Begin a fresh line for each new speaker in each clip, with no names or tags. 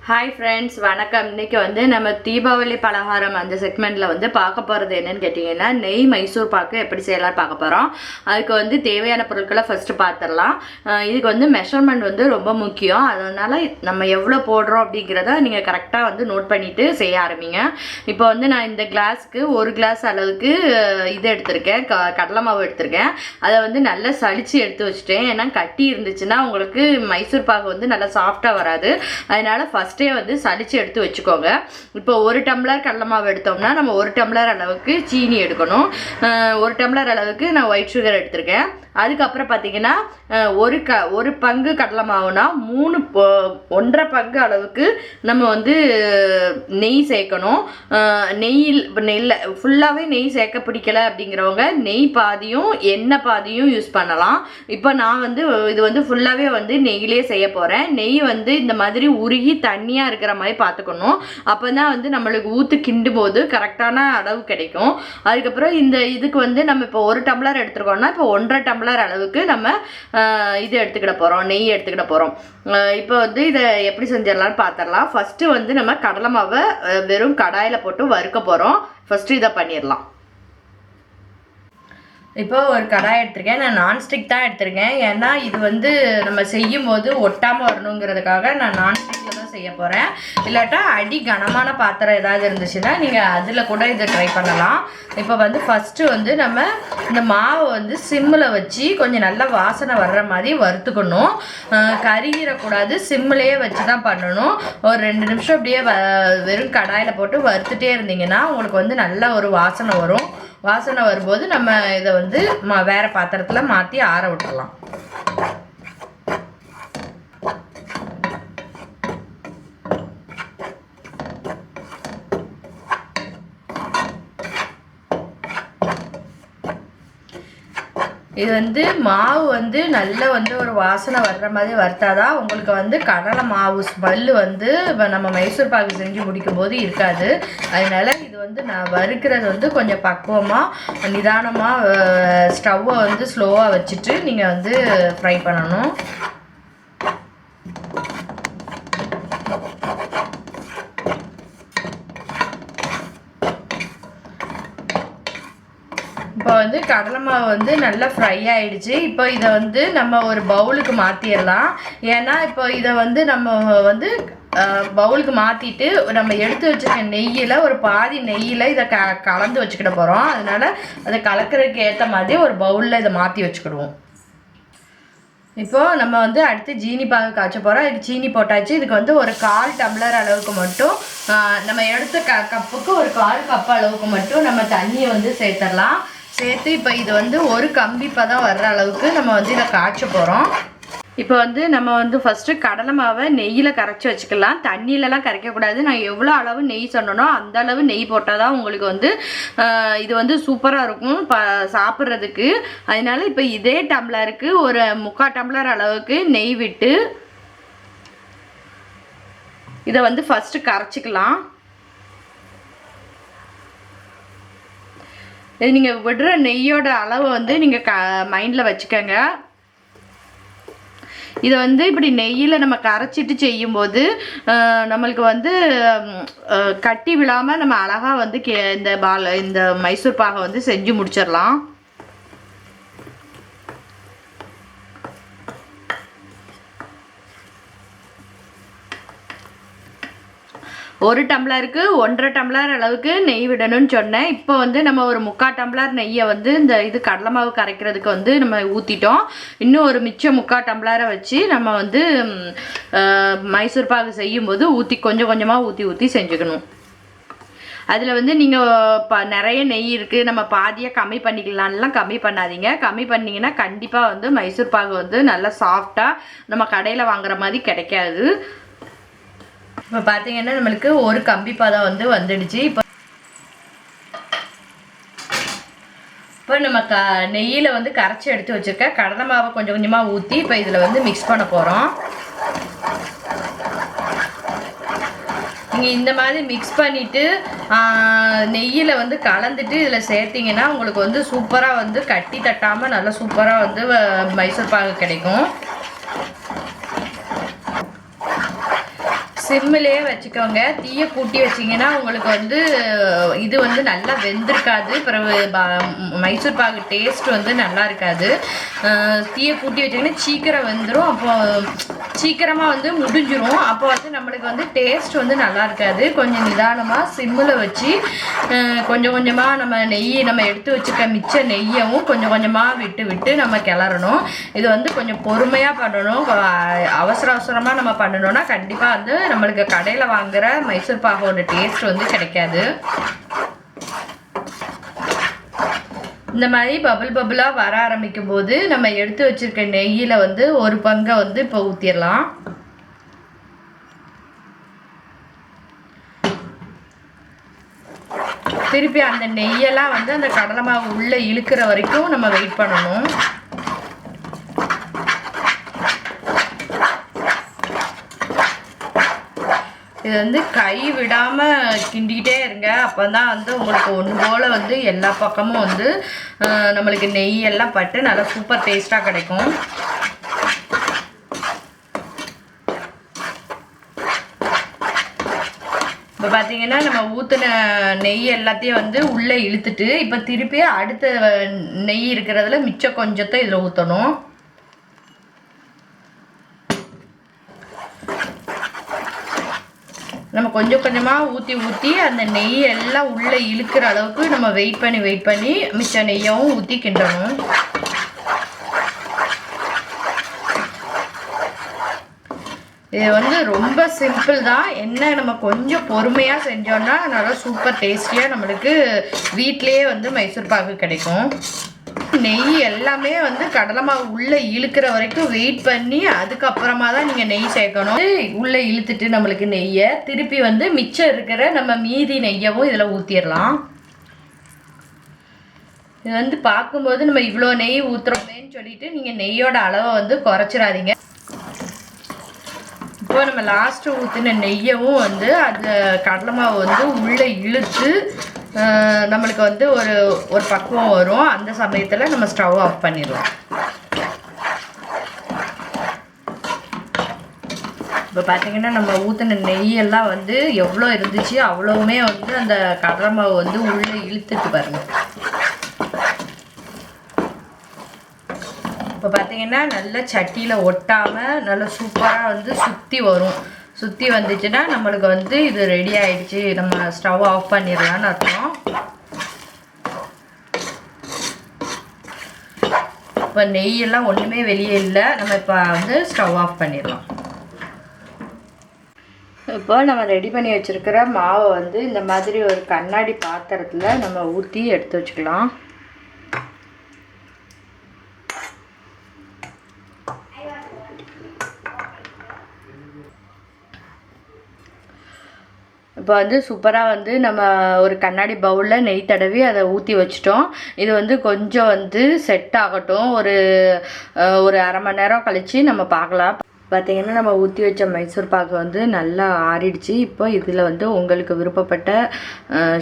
Hi friends, வணக்கம். இன்றைக்கி வந்து நம்ம தீபாவளி பலகாரம் அந்த செக்மெண்ட்டில் வந்து பார்க்க போகிறது என்னென்னு கேட்டிங்கன்னா, நெய் மைசூர் பாக்கு எப்படி செய்யலாம் பார்க்க போகிறோம். அதுக்கு வந்து தேவையான பொருட்களை ஃபஸ்ட்டு பார்த்துடலாம். இதுக்கு வந்து மெஷர்மெண்ட் வந்து ரொம்ப முக்கியம். அதனால் நம்ம எவ்வளோ போடுறோம் அப்படிங்கிறத நீங்கள் கரெக்டாக வந்து நோட் பண்ணிவிட்டு செய்ய ஆரம்பிங்க. இப்போ வந்து நான் இந்த கிளாஸுக்கு 1 கிளாஸ் அளவுக்கு இது எடுத்திருக்கேன், கடலை மாவு எடுத்திருக்கேன். அதை வந்து நல்லா சளிச்சு எடுத்து வச்சுட்டேன். ஏன்னா கட்டி இருந்துச்சுன்னா உங்களுக்கு மைசூர் பாக்கு வந்து நல்லா சாஃப்டாக வராது. அதனால் ஃபஸ்ட்டே வந்து சளிச்சு எடுத்து வச்சுக்கோங்க. இப்போ 1 டம்ளர் கடலை மாவு எடுத்தோம்னா நம்ம 1 டம்ளர் அளவுக்கு சீனி எடுக்கணும். 1 டம்ளர் அளவுக்கு நான் ஒயிட் சுகர் எடுத்திருக்கேன். அதுக்கப்புறம் பார்த்தீங்கன்னா ஒரு பங்கு கடலை மாவுனா 1.5 பங்கு அளவுக்கு நம்ம வந்து நெய் சேர்க்கணும். நெய்யில் ஃபுல்லாகவே நெய் சேர்க்க பிடிக்கல அப்படிங்கிறவங்க நெய் பாதியும் எண்ணெய் பாதியும் யூஸ் பண்ணலாம். இப்போ நான் வந்து இது வந்து ஃபுல்லாகவே வந்து நெய்யிலே செய்ய போகிறேன். நெய் வந்து இந்த மாதிரி உருகி தண்ணியாக இருக்கிற மாதிரி பார்த்துக்கணும். அப்போ தான் வந்து நம்மளுக்கு ஊற்று கிண்டும் போது கரெக்டான அளவு கிடைக்கும். அதுக்கப்புறம் இதுக்கு வந்து நம்ம இப்போ 1 டம்ளர் எடுத்துருக்கோம்னா இப்போ 1.5 டம்ளர் அளவுக்கு நம்ம இது எடுத்துக்கிட போகிறோம், நெய் எடுத்துக்கிட போகிறோம். இப்போ வந்து இதை எப்படி செஞ்சிடலான்னு பார்த்துடலாம். ஃபஸ்ட்டு வந்து நம்ம கடலை மாவை வெறும் கடாயில் போட்டு வறுக்க போகிறோம். ஃபஸ்ட்டு இதை பண்ணிடலாம். இப்போ ஒரு கடாய் எடுத்திருக்கேன். நான் நான்ஸ்டிக் தான் எடுத்திருக்கேன். ஏன்னா இது வந்து நம்ம செய்யும் போது ஒட்டாமல் வரணுங்கிறதுக்காக நான் நான்ஸ்டிக்கில் தான் செய்ய போகிறேன். இல்லாட்டா அடி கனமான பாத்திரம் ஏதாவது இருந்துச்சுன்னா நீங்கள் அதில் கூட இதை ட்ரை பண்ணலாம். இப்போ வந்து ஃபஸ்ட்டு வந்து நம்ம இந்த மாவை வந்து சிம்மில் வச்சு கொஞ்சம் நல்லா வாசனை வர்ற மாதிரி வறுத்துக்கணும். கருகிடக்கூடாது, சிம்மிலேயே வச்சு தான் பண்ணணும். ஒரு 2 நிமிஷம் அப்படியே வெறும் கடாயில் போட்டு வறுத்துட்டே இருந்தீங்கன்னா உங்களுக்கு வந்து நல்ல ஒரு வாசனை வரும். வாசனை வரும்போது நம்ம இதை வந்து வேறு பாத்திரத்தில் மாற்றி ஆற விட்டுறலாம். இது வந்து மாவு வந்து நல்லா வந்து ஒரு வாசனை வர்ற மாதிரி வறுத்தாதான் உங்களுக்கு வந்து கடலை மாவு ஸ்மெல்லு வந்து நம்ம மைசூர் பாக்கு செஞ்சு முடிக்கும் போது இருக்காது. அதனால இது வந்து நான் வறுக்கிறது வந்து கொஞ்சம் பக்குவமாக நிதானமாக ஸ்டவ்வை வந்து ஸ்லோவாக வச்சுட்டு நீங்கள் வந்து ஃப்ரை பண்ணணும். இப்போ வந்து கடலை மாவு வந்து நல்லா ஃப்ரை ஆகிடுச்சு. இப்போ இதை வந்து நம்ம ஒரு பவுலுக்கு மாற்றிடலாம். ஏன்னா இப்போ இதை வந்து நம்ம வந்து பவுலுக்கு மாற்றிட்டு நம்ம எடுத்து வச்சுருக்க நெய்யில் ஒரு பாதி நெய்யில் இதை கலந்து வச்சுக்கிட போகிறோம். அதனால் அதை கலக்கிறதுக்கு ஏற்ற மாதிரி ஒரு பவுலில் இதை மாற்றி வச்சுக்கிடுவோம். இப்போது நம்ம வந்து அடுத்து ஜீனி பாகு காய்ச்ச போகிறோம். இதுக்கு சீனி போட்டாச்சு. இதுக்கு வந்து ஒரு 1/4 டம்ளர் அளவுக்கு மட்டும் நம்ம எடுத்த கப்புக்கு ஒரு 1/4 கப் அளவுக்கு மட்டும் நம்ம தண்ணியை வந்து சேர்த்துடலாம். சேர்த்து இப்போ இது வந்து ஒரு கம்பி பதம் வர்ற அளவுக்கு நம்ம வந்து இதை காய்ச்ச போகிறோம். இப்போ வந்து நம்ம வந்து ஃபஸ்ட்டு கடலை மாவை நெய்யில் கரைச்சி வச்சுக்கலாம். தண்ணியிலலாம் கரைக்கக்கூடாது. நான் எவ்வளோ அளவு நெய் சொன்னனோ அந்த அளவு நெய் போட்டால் தான் உங்களுக்கு வந்து இது வந்து சூப்பராக இருக்கும் சாப்பிட்றதுக்கு. அதனால இப்போ இதே டம்ளருக்கு ஒரு 3/4 டம்ளர் அளவுக்கு நெய் விட்டு இதை வந்து ஃபஸ்ட்டு கரைச்சிக்கலாம். இது நீங்கள் விடுற நெய்யோட அளவை வந்து நீங்கள் மைண்டில் வச்சுக்கோங்க. இதை வந்து இப்படி நெய்யில் நம்ம கரைச்சிட்டு செய்யும்போது நம்மளுக்கு வந்து கட்டி விழாமல் நம்ம அழகாக வந்து இந்த மைசூர் பாகை வந்து செஞ்சு முடிச்சிடலாம். ஒரு டம்ளருக்கு 1.5 டம்ளர் அளவுக்கு நெய் விடணும்னு சொன்னேன். இப்போ வந்து நம்ம ஒரு 3/4 டம்ளர் நெய்யை வந்து இது கடலை மாவு கரைக்கிறதுக்கு வந்து நம்ம ஊற்றிட்டோம். இன்னும் ஒரு மிச்சம் 3/4 டம்ளரை வச்சு நம்ம வந்து மைசூர் பாகு செய்யும்போது கொஞ்சம் கொஞ்சமாக ஊற்றி செஞ்சுக்கணும். அதில் வந்து நீங்கள் நிறைய நெய் இருக்குது நம்ம பாதியாக கம்மி பண்ணிக்கலான்லாம் கம்மி பண்ணாதீங்க. கம்மி பண்ணிங்கன்னா கண்டிப்பாக வந்து மைசூர் பாகு வந்து நல்லா சாஃப்டாக நம்ம கடையில் வாங்குற மாதிரி கிடைக்காது. இப்போ பார்த்தீங்கன்னா நம்மளுக்கு ஒரு கம்பி பதம் வந்து வந்துடுச்சு. இப்போ நம்ம நெய்யில் வந்து கரைச்சி எடுத்து வச்சுருக்க கடலை மாவை கொஞ்சம் கொஞ்சமாக ஊற்றி இப்போ இதில் வந்து மிக்ஸ் பண்ண போகிறோம். நீங்கள் இந்த மாதிரி மிக்ஸ் பண்ணிவிட்டு நெய்யில் வந்து கலந்துட்டு இதில் சேர்த்திங்கன்னா உங்களுக்கு வந்து சூப்பராக வந்து கட்டி தட்டாமல் நல்லா சூப்பராக வந்து மைசூர் பாகு கிடைக்கும். சிம்மிலே வச்சுக்கோங்க. தீயை கூட்டி வச்சிங்கன்னா உங்களுக்கு வந்து இது வந்து நல்லா வெந்திருக்காது. பிறகு மைசூர் பாகு டேஸ்ட் வந்து நல்லா இருக்காது. தீயை கூட்டி வச்சிங்கன்னா சீக்கிரம் வெந்துடும். அப்போ சீக்கிரமாக வந்து முடிஞ்சிடும். அப்போ வந்து நம்மளுக்கு வந்து டேஸ்ட் வந்து நல்லா இருக்காது. கொஞ்சம் நிதானமாக சிம்மில் வச்சு கொஞ்சம் கொஞ்சமாக நம்ம எடுத்து வச்சுக்க மிச்ச நெய்யவும் கொஞ்சம் கொஞ்சமாக விட்டு விட்டு நம்ம கிளறணும். இது வந்து கொஞ்சம் பொறுமையாக பண்ணணும். அவசரமாக நம்ம பண்ணணும்னா கண்டிப்பாக வந்து நம்மளுக்கு கடையில் வாங்குகிற மைசூர் பாகோட டேஸ்ட் வந்து கிடைக்காது. இந்த மாதிரி பபுளாக வர ஆரம்பிக்கும் போது நம்ம எடுத்து வச்சுருக்க நெய்யில் வந்து ஒரு பங்கை வந்து இப்போ ஊற்றிடலாம். திருப்பி அந்த நெய்யெல்லாம் வந்து அந்த கடலை மாவு உள்ளே இழுக்கிற வரைக்கும் நம்ம வெயிட் பண்ணணும். இது வந்து கை விடாமல் கிண்டிக்கிட்டே இருங்க. அப்போ தான் வந்து உங்களுக்கு ஒன்று போல் வந்து எல்லா பக்கமும் வந்து நம்மளுக்கு நெய்யெல்லாம் பட்டு நல்லா சூப்பர் டேஸ்ட்டாக கிடைக்கும். இப்போ பார்த்தீங்கன்னா நம்ம ஊற்றின நெய் எல்லாத்தையும் வந்து உள்ளே இழுத்துட்டு இப்போ திருப்பி அடுத்த நெய் இருக்கிறதுல மிச்சம் கொஞ்சத்தை இதில் ஊற்றணும். நம்ம கொஞ்சம் கொஞ்சமாக ஊற்றி அந்த நெய் எல்லாம் உள்ளே இழுக்கிற அளவுக்கு நம்ம வெயிட் பண்ணி மிச்ச நெய்யவும் ஊற்றி கிண்டணும். இது வந்து ரொம்ப சிம்பிள் தான். என்ன நம்ம கொஞ்சம் பொறுமையாக செஞ்சோன்னா நல்லா சூப்பர் டேஸ்டியாக நம்மளுக்கு வீட்டிலையே வந்து மைசூர் பாகு கிடைக்கும். நெய் எல்லாமே வந்து கடலை மாவு உள்ளே இழுக்கிற வரைக்கும் வெயிட் பண்ணி அதுக்கப்புறமா தான் நீங்கள் நெய் சேர்க்கணும். உள்ளே இழுத்துட்டு நம்மளுக்கு நெய்யை திருப்பி வந்து மிச்சம் இருக்கிற நம்ம மீதி நெய்யவும் இதில் ஊற்றிடலாம். இது வந்து பார்க்கும்போது நம்ம இவ்வளோ நெய் ஊற்றுறோமேன்னு சொல்லிட்டு நீங்கள் நெய்யோட அளவை வந்து குறைச்சிடாதீங்க. இப்போ நம்ம லாஸ்ட்டு ஊற்றின நெய்யவும் வந்து அந்த கடலை மாவு வந்து உள்ளே இழுத்து நம்மளுக்கு வந்து ஒரு பக்குவம் வரும். அந்த சமயத்தில் நம்ம ஸ்டவ் ஆஃப் பண்ணிடுவோம். இப்போ பார்த்தீங்கன்னா நம்ம ஊற்றின நெய்யெல்லாம் வந்து எவ்வளோ இருந்துச்சு அவ்வளோவுமே வந்து அந்த கடலை மாவு வந்து உள்ளே இழுத்துட்டு பாருங்கள். இப்போ பார்த்தீங்கன்னா நல்லா சட்டியில் ஒட்டாமல் நல்லா சூப்பராக வந்து சுற்றி வரும். சுற்றி வந்துச்சுன்னா நம்மளுக்கு வந்து இது ரெடி ஆகிடுச்சு. நம்ம ஸ்டவ் ஆஃப் பண்ணிடலான்னு அர்த்தம். இப்போ நெய்யெல்லாம் ஒன்றுமே வெளியே இல்லை. நம்ம இப்போ வந்து ஸ்டவ் ஆஃப் பண்ணிடலாம். இப்போ நம்ம ரெடி பண்ணி வச்சுருக்கிற மாவை வந்து இந்த மாதிரி ஒரு கண்ணாடி பாத்திரத்தில் நம்ம ஊற்றி எடுத்து வச்சுக்கலாம். இப்போ வந்து சூப்பராக வந்து நம்ம ஒரு கண்ணாடி பவுலில் நெய் தடவி அதை ஊற்றி வச்சிட்டோம். இது வந்து கொஞ்சம் வந்து செட் ஆகட்டும். ஒரு அரை மணி நேரம் கழித்து நம்ம பார்க்கலாம். பார்த்திங்கன்னா நம்ம ஊற்றி வச்ச மைசூர் பாக்கு வந்து நல்லா ஆறிடுச்சு. இப்போ இதில் வந்து உங்களுக்கு விருப்பப்பட்ட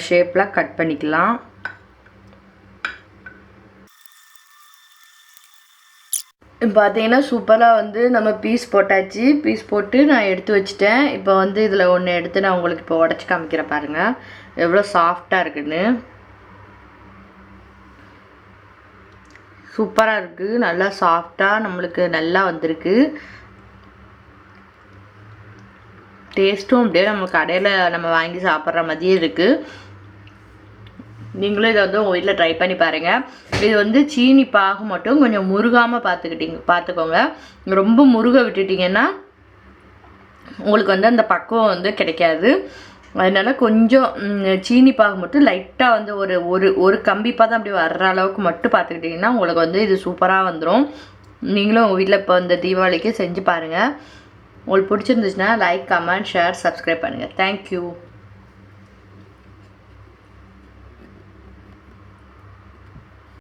ஷேப்பில் கட் பண்ணிக்கலாம். பார்த்தீங்கன்னா சூப்பராக வந்து நம்ம பீஸ் போட்டாச்சு. பீஸ் போட்டு நான் எடுத்து வச்சுட்டேன். இப்போ வந்து இதில் ஒன்று எடுத்து நான் உங்களுக்கு இப்போ உடச்சி காமிக்கிறேன் பாருங்கள் எவ்வளோ சாஃப்டாக இருக்குன்னு. சூப்பராக இருக்குது. நல்லா சாஃப்டாக நம்மளுக்கு நல்லா வந்திருக்கு. டேஸ்ட்டும் அப்படியே நம்ம கடையில் நம்ம வாங்கி சாப்பிட்ற மாதிரியே இருக்குது. நீங்களும் இதை வந்து உங்கள் வீட்டில் ட்ரை பண்ணி பாருங்கள். இது வந்து சீனி பாகு மட்டும் கொஞ்சம் முருகாமல் பார்த்துக்கோங்க. ரொம்ப முருக விட்டுட்டிங்கன்னா உங்களுக்கு வந்து அந்த பக்குவம் வந்து கிடைக்காது. அதனால் கொஞ்சம் சீனி பாகு மட்டும் லைட்டாக வந்து ஒரு கம்பி பாதம் அப்படி வர்ற அளவுக்கு மட்டும் பார்த்துக்கிட்டிங்கன்னா உங்களுக்கு வந்து இது சூப்பராக வந்துடும். நீங்களும் உங்கள் வீட்டில் இப்போ இந்த தீபாவளிக்கு செஞ்சு பாருங்கள். உங்களுக்கு பிடிச்சிருந்துச்சுன்னா லைக், கமெண்ட், ஷேர், சப்ஸ்கிரைப் பண்ணுங்கள். தேங்க்யூ.